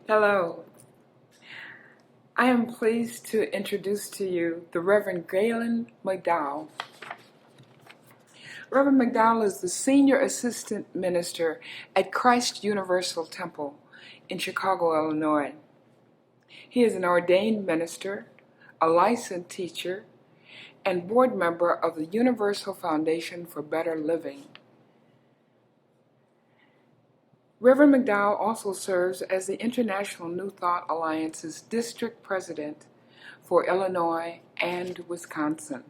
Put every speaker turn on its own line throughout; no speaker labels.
Hello. I am pleased to introduce to you the Reverend Gaylon McDowell. Reverend McDowell is the Senior Assistant Minister at Christ Universal Temple in Chicago, Illinois. He is an ordained minister, a licensed teacher, and board member of the Universal Foundation for Better Living. Reverend McDowell also serves as the International New Thought Alliance's District President for Illinois and Wisconsin.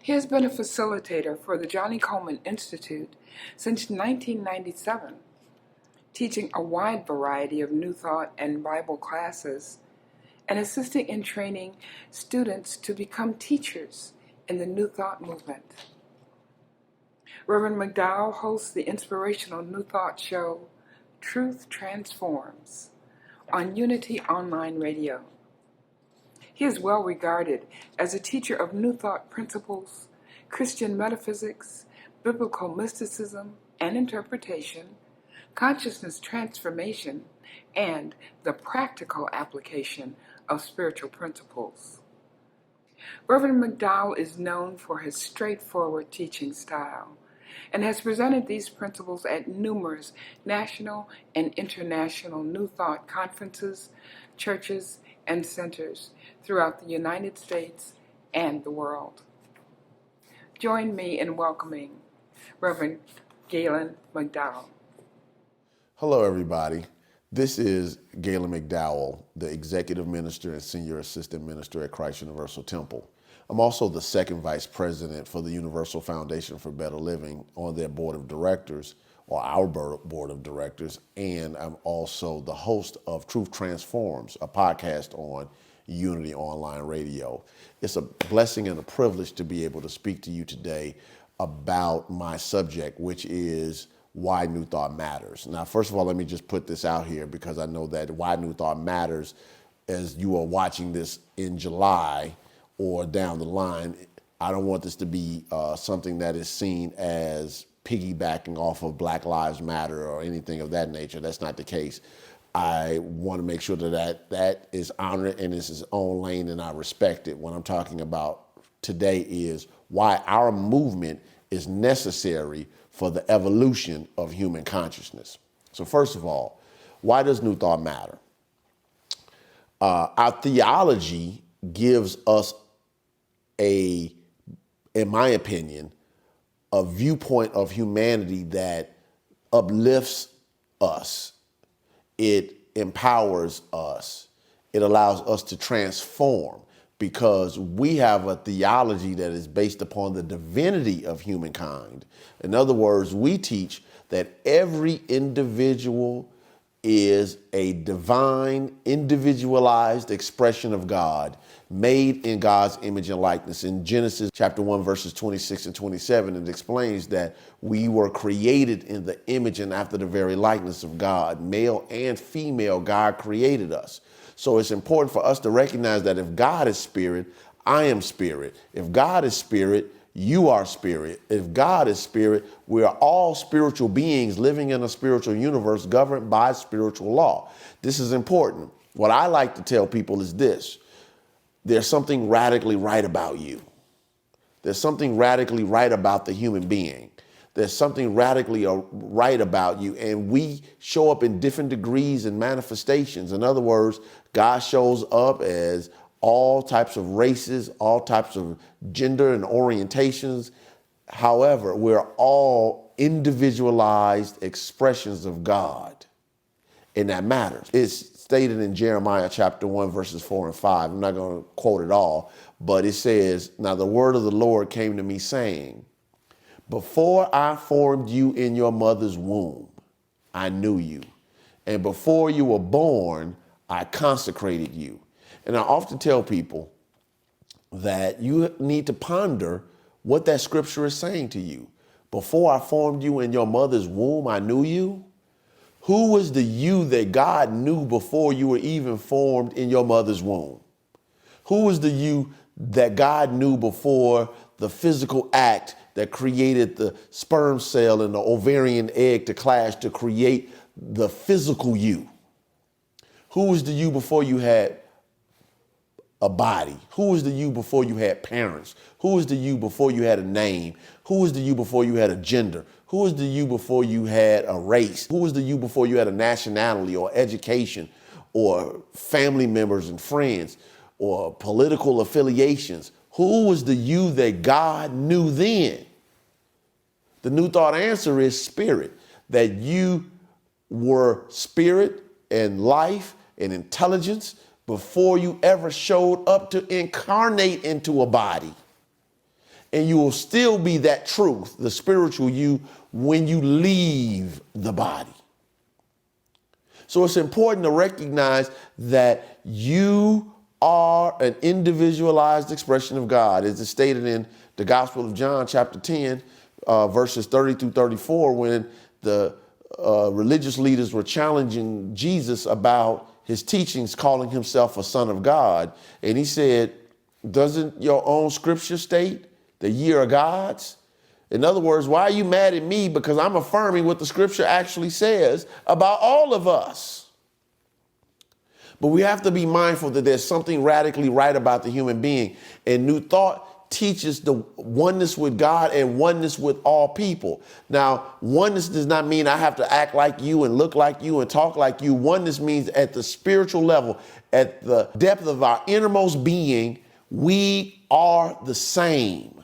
He has been a facilitator for the Johnny Coleman Institute since 1997, teaching a wide variety of New Thought and Bible classes and assisting in training students to become teachers in the New Thought movement. Reverend McDowell hosts the inspirational New Thought show, Truth Transforms, on Unity Online Radio. He is well regarded as a teacher of New Thought principles, Christian metaphysics, biblical mysticism and interpretation, consciousness transformation, and the practical application of spiritual principles. Reverend McDowell is known for his straightforward teaching style and has presented these principles at numerous national and international New Thought conferences, churches, and centers throughout the United States and the world. Join me in welcoming Reverend Gaylon McDowell.
Hello, everybody. This is Gaylon McDowell, the Executive Minister and Senior Assistant Minister at Christ Universal Temple. I'm also the second Vice President for the Universal Foundation for Better Living on their Board of Directors, or our Board of Directors, and I'm also the host of Truth Transforms, a podcast on Unity Online Radio. It's a blessing and a privilege to be able to speak to you today about my subject, which is why New Thought matters. Now, first of all, let me just put this out here because I know that why New Thought matters, as you are watching this in July or down the line, I don't want this to be something that is seen as piggybacking off of Black Lives Matter or anything of that nature. That's not the case. I want to make sure that is honored and is its own lane, and I respect it. What I'm talking about today is why our movement is necessary for the evolution of human consciousness. So first of all, why does New Thought matter? Our theology gives us in my opinion, a viewpoint of humanity that uplifts us. It empowers us. It allows us to transform because we have a theology that is based upon the divinity of humankind. In other words, we teach that every individual is a divine, individualized expression of God, made in God's image and likeness. In Genesis chapter 1, verses 26 and 27, it explains that we were created in the image and after the very likeness of God. Male and female, God created us. So it's important for us to recognize that if God is spirit, I am spirit. If God is spirit, you are spirit. If God is spirit, we are all spiritual beings living in a spiritual universe governed by spiritual law. This is important. What I like to tell people is this: there's something radically right about you. There's something radically right about the human being. There's something radically right about you, and we show up in different degrees and manifestations. In other words, God shows up as all types of races, all types of gender and orientations. However, we're all individualized expressions of God, and that matters. It's stated in Jeremiah chapter 1, verses 4 and 5. I'm not going to quote it all, but it says, "Now the word of the Lord came to me saying, before I formed you in your mother's womb, I knew you. And before you were born, I consecrated you." And I often tell people that you need to ponder what that scripture is saying to you. Before I formed you in your mother's womb, I knew you. Who was the you that God knew before you were even formed in your mother's womb? Who was the you that God knew before the physical act that created the sperm cell and the ovarian egg to clash to create the physical you. Who was the you before you had a body? Who was the you before you had parents? Who was the you before you had a name? Who was the you before you had a gender? Who was the you before you had a race? Who was the you before you had a nationality or education or family members and friends or political affiliations? Who was the you that God knew then? The New Thought answer is spirit, that you were spirit and life and intelligence before you ever showed up to incarnate into a body. And you will still be that truth, the spiritual you, when you leave the body. So it's important to recognize that you are an individualized expression of God, as it's stated in the Gospel of John, chapter 10, verses 30 through 34, when the religious leaders were challenging Jesus about his teachings, calling himself a son of God. And he said, doesn't your own scripture state that ye are gods? In other words, why are you mad at me? Because I'm affirming what the scripture actually says about all of us. But we have to be mindful that there's something radically right about the human being. And New Thought teaches the oneness with God and oneness with all people. Now, oneness does not mean I have to act like you and look like you and talk like you. Oneness means at the spiritual level, at the depth of our innermost being, we are the same.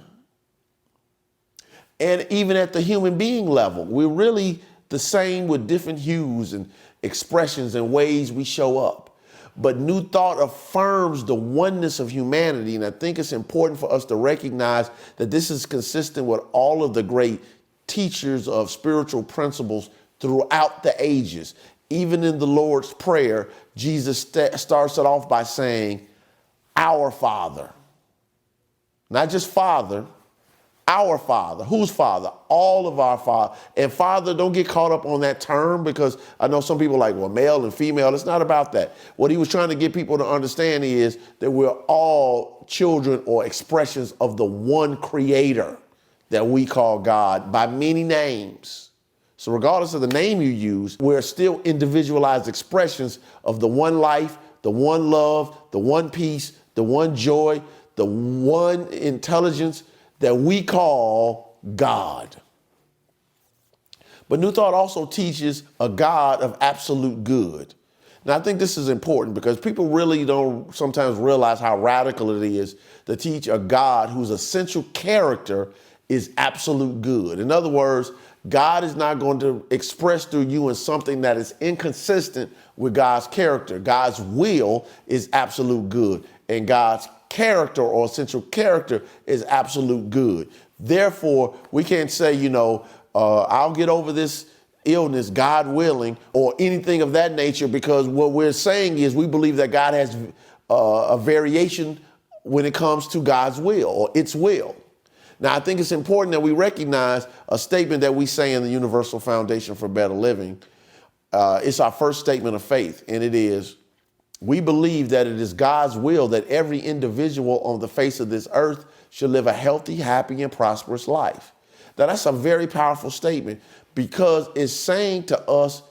And even at the human being level, we're really the same with different hues and expressions and ways we show up. But New Thought affirms the oneness of humanity. And I think it's important for us to recognize that this is consistent with all of the great teachers of spiritual principles throughout the ages. Even in the Lord's Prayer, Jesus starts it off by saying, our Father. Not just Father, our Father. Whose Father? All of our Father. And Father, don't get caught up on that term, because I know some people are like, well, male and female. It's not about that. What he was trying to get people to understand is that we're all children or expressions of the one creator that we call God by many names. So regardless of the name you use, we're still individualized expressions of the one life, the one love, the one peace, the one joy, the one intelligence that we call God. But New Thought also teaches a God of absolute good. Now, I think this is important because people really don't sometimes realize how radical it is to teach a God whose essential character is absolute good. In other words, God is not going to express through you in something that is inconsistent with God's character. God's will is absolute good, and God's character or essential character is absolute good. Therefore, we can't say, I'll get over this illness, God willing, or anything of that nature, because what we're saying is we believe that God has a variation when it comes to God's will or its will. Now, I think it's important that we recognize a statement that we say in the Universal Foundation for Better Living. It's our first statement of faith, and it is, we believe that it is God's will that every individual on the face of this earth should live a healthy, happy, and prosperous life. Now, that's a very powerful statement because it's saying to us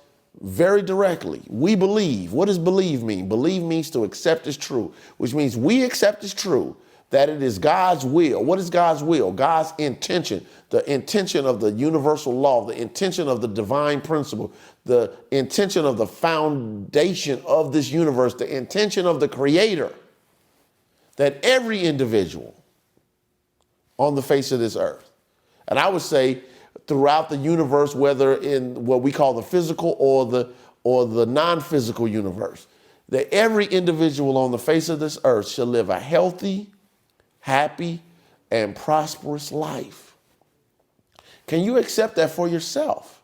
very directly, we believe. What does believe mean? Believe means to accept as true, which means we accept as true that it is God's will. What is God's will? God's intention, the intention of the universal law, the intention of the divine principle, the intention of the foundation of this universe, the intention of the creator, that every individual on the face of this earth, and I would say throughout the universe, whether in what we call the physical or the non-physical universe, that every individual on the face of this earth shall live a healthy, happy, and prosperous life. Can you accept that for yourself?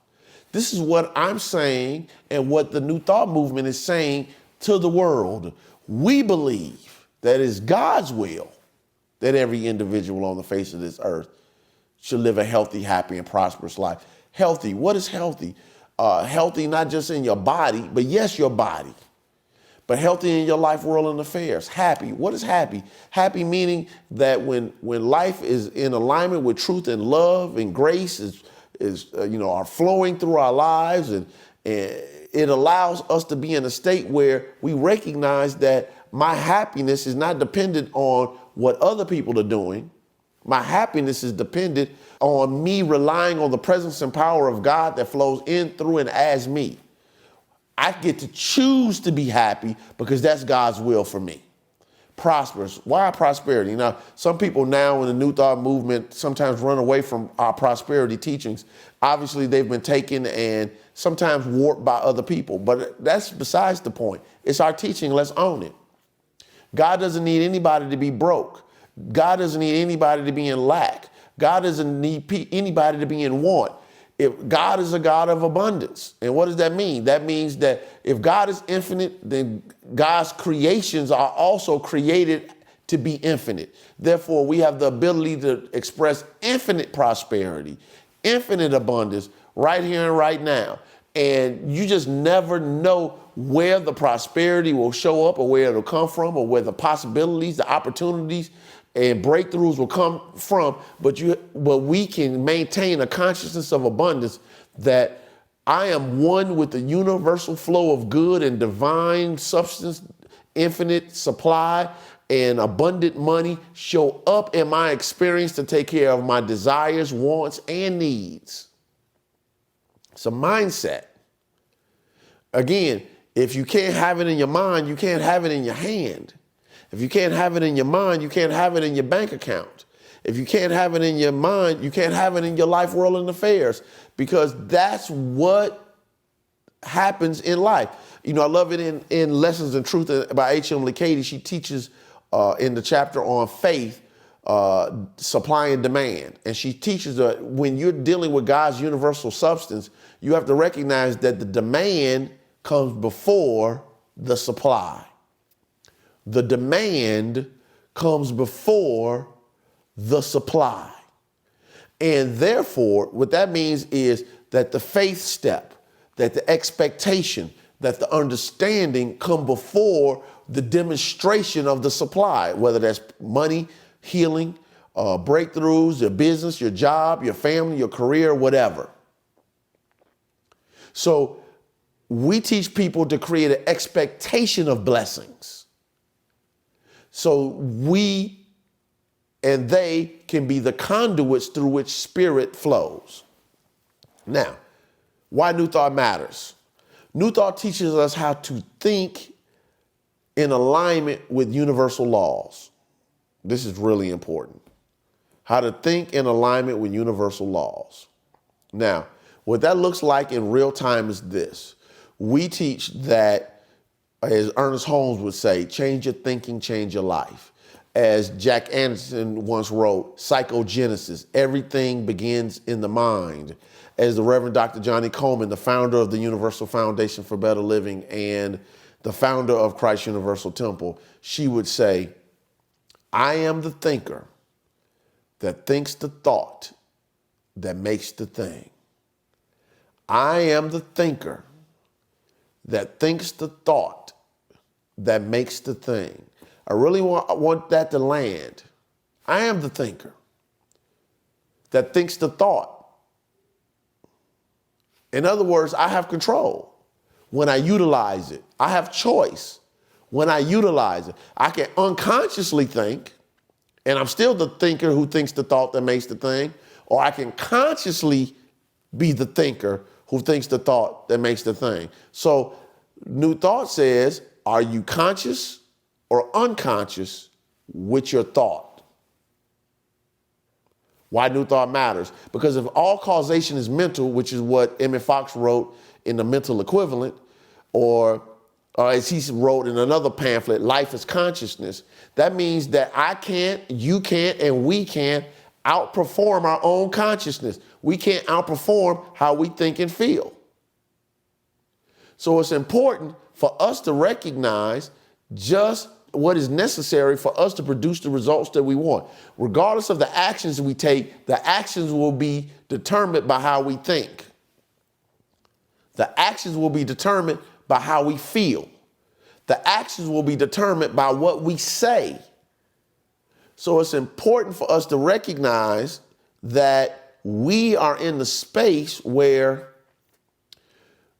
This is what I'm saying and what the New Thought movement is saying to the world. We believe that it is God's will that every individual on the face of this earth should live a healthy, happy, and prosperous life. Healthy. What is healthy? Healthy not just in your body, but yes, your body. But healthy in your life, world, and affairs. Happy. What is happy? Happy meaning that when life is in alignment with truth and love and grace are flowing through our lives, And it allows us to be in a state where we recognize that my happiness is not dependent on what other people are doing. My happiness is dependent on me relying on the presence and power of God that flows in, through, and as me. I get to choose to be happy because that's God's will for me. Prosperous. Why prosperity? Now, some people now in the New Thought movement sometimes run away from our prosperity teachings. Obviously, they've been taken and sometimes warped by other people, but that's besides the point. It's our teaching. Let's own it. God doesn't need anybody to be broke. God doesn't need anybody to be in lack. God doesn't need anybody to be in want. If God is a God of abundance. And what does that mean? That means that if God is infinite, then God's creations are also created to be infinite. Therefore, we have the ability to express infinite prosperity, infinite abundance right here and right now. And you just never know where the prosperity will show up or where it'll come from or where the possibilities, the opportunities, and breakthroughs will come from, but we can maintain a consciousness of abundance that I am one with the universal flow of good and divine substance, infinite supply, and abundant money show up in my experience to take care of my desires, wants, and needs. It's a mindset. Again, if you can't have it in your mind, you can't have it in your hand. If you can't have it in your mind, you can't have it in your bank account. If you can't have it in your mind, you can't have it in your life, world, and affairs, because that's what happens in life. You know, I love it in Lessons in Truth by H. Emily Cady. She teaches in the chapter on faith, supply and demand. And she teaches that when you're dealing with God's universal substance, you have to recognize that the demand comes before the supply. The demand comes before the supply. And therefore, what that means is that the faith step, that the expectation, that the understanding come before the demonstration of the supply, whether that's money, healing, breakthroughs, your business, your job, your family, your career, whatever. So we teach people to create an expectation of blessings. So we and they can be the conduits through which spirit flows. Now, why New Thought matters? New Thought teaches us how to think in alignment with universal laws. This is really important. How to think in alignment with universal laws. Now, what that looks like in real time is this. We teach that, as Ernest Holmes would say, change your thinking, change your life. As Jack Anderson once wrote, psychogenesis, everything begins in the mind. As the Reverend Dr. Johnny Coleman, the founder of the Universal Foundation for Better Living and the founder of Christ Universal Temple, she would say, I am the thinker that thinks the thought that makes the thing. I am the thinker that thinks the thought that makes the thing. I really want that to land. I am the thinker that thinks the thought. In other words, I have control when I utilize it. I have choice when I utilize it. I can unconsciously think, and I'm still the thinker who thinks the thought that makes the thing, or I can consciously be the thinker who thinks the thought that makes the thing. So New Thought says, are you conscious or unconscious with your thought? Why New Thought matters? Because if all causation is mental, which is what Emmett Fox wrote in The Mental Equivalent, or as he wrote in another pamphlet, Life is Consciousness, that means that I can't, you can't, and we can't outperform our own consciousness. We can't outperform how we think and feel. So it's important for us to recognize just what is necessary for us to produce the results that we want. Regardless of the actions we take, the actions will be determined by how we think. The actions will be determined by how we feel. The actions will be determined by what we say. So it's important for us to recognize that we are in the space where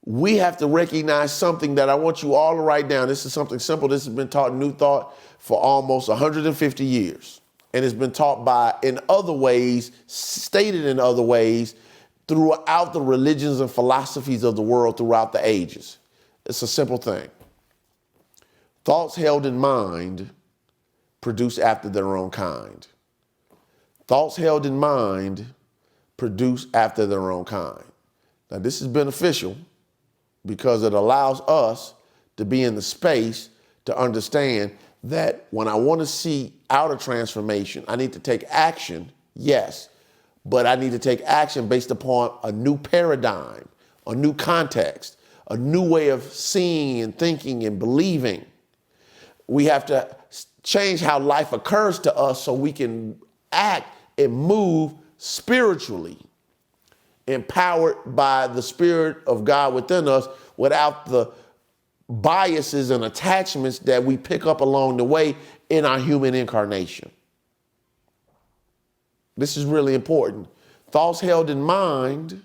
we have to recognize something that I want you all to write down. This is something simple. This has been taught in New Thought for almost 150 years. And it's been taught in other ways, stated in other ways, throughout the religions and philosophies of the world throughout the ages. It's a simple thing. Thoughts held in mind produce after their own kind. Thoughts held in mind produce after their own kind. Now, this is beneficial because it allows us to be in the space to understand that when I want to see outer transformation, I need to take action, yes, but I need to take action based upon a new paradigm, a new context, a new way of seeing and thinking and believing. We have to change how life occurs to us so we can act and move spiritually, empowered by the Spirit of God within us without the biases and attachments that we pick up along the way in our human incarnation. This is really important. Thoughts held in mind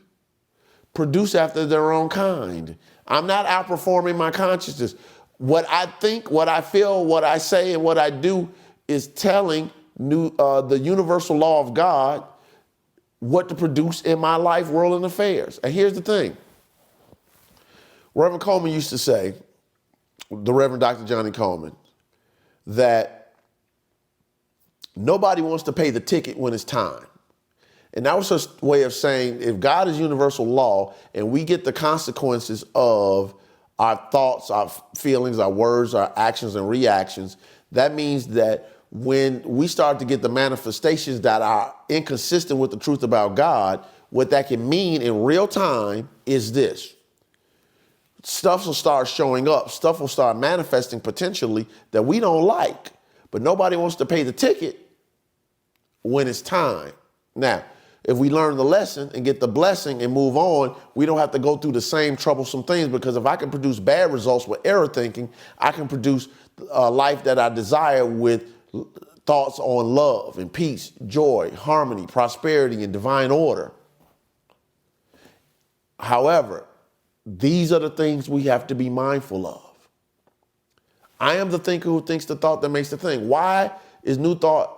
produce after their own kind. I'm not outperforming my consciousness. What I think, what I feel, what I say, and what I do is telling the universal law of God what to produce in my life, world, and affairs. And here's the thing. Reverend Coleman used to say, the Reverend Dr. Johnny Coleman, that nobody wants to pay the ticket when it's time. And that was a way of saying, if God is universal law and we get the consequences of our thoughts, our feelings, our words, our actions and reactions, that means that when we start to get the manifestations that are inconsistent with the truth about God, what that can mean in real time is this. Stuff will start showing up. Stuff will start manifesting potentially that we don't like. But nobody wants to pay the ticket when it's time. Now, if we learn the lesson and get the blessing and move on, we don't have to go through the same troublesome things, because if I can produce bad results with error thinking, I can produce a life that I desire with thoughts on love and peace, joy, harmony, prosperity, and divine order. However, these are the things we have to be mindful of. I am the thinker who thinks the thought that makes the thing. Why is new thought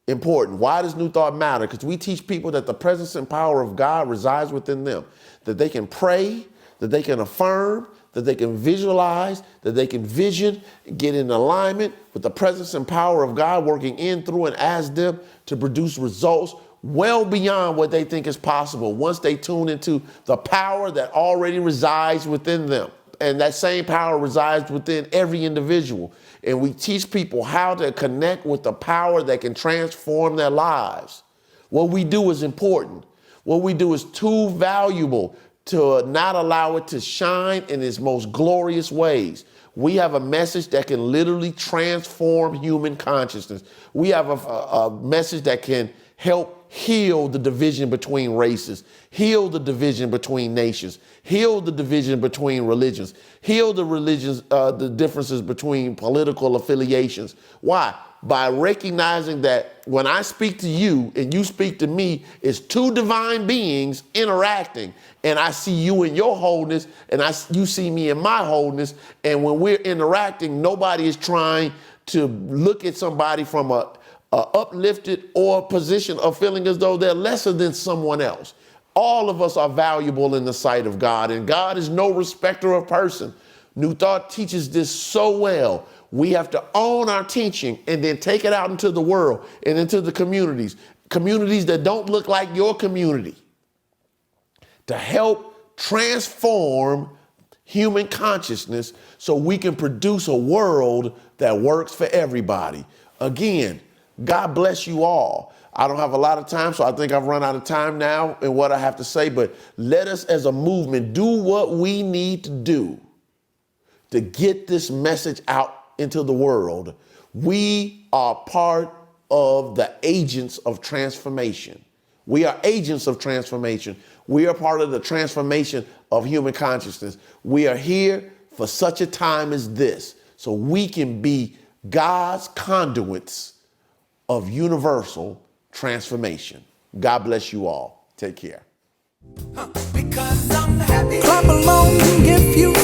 important? Why does new thought matter? Because we teach people that the presence and power of God resides within them, that they can pray, that they can affirm, that they can visualize, that they can vision, get in alignment with the presence and power of God working in, through, and as them to produce results well beyond what they think is possible once they tune into the power that already resides within them. And that same power resides within every individual. And we teach people how to connect with the power that can transform their lives. What we do is important. What we do is too valuable to not allow it to shine in its most glorious ways. We have a message that can literally transform human consciousness. We have a message that can help heal the division between races, heal the division between nations, heal the division between religions, heal the differences between political affiliations. Why? By recognizing that when I speak to you and you speak to me, it's two divine beings interacting, and I see you in your wholeness and you see me in my wholeness. And when we're interacting, nobody is trying to look at somebody from a uplifted or position of feeling as though they're lesser than someone else. All of us are valuable in the sight of God, and God is no respecter of person. New Thought teaches this so well. We have to own our teaching and then take it out into the world and into the communities that don't look like your community, to help transform human consciousness so we can produce a world that works for everybody. Again, God bless you all. I don't have a lot of time, so I think I've run out of time now in what I have to say, but let us as a movement do what we need to do to get this message out into the world. We are part of the agents of transformation. We are agents of transformation. We are part of the transformation of human consciousness. We are here for such a time as this, so we can be God's conduits of universal transformation. God bless you all. Take care.
Because I'm Clap along if you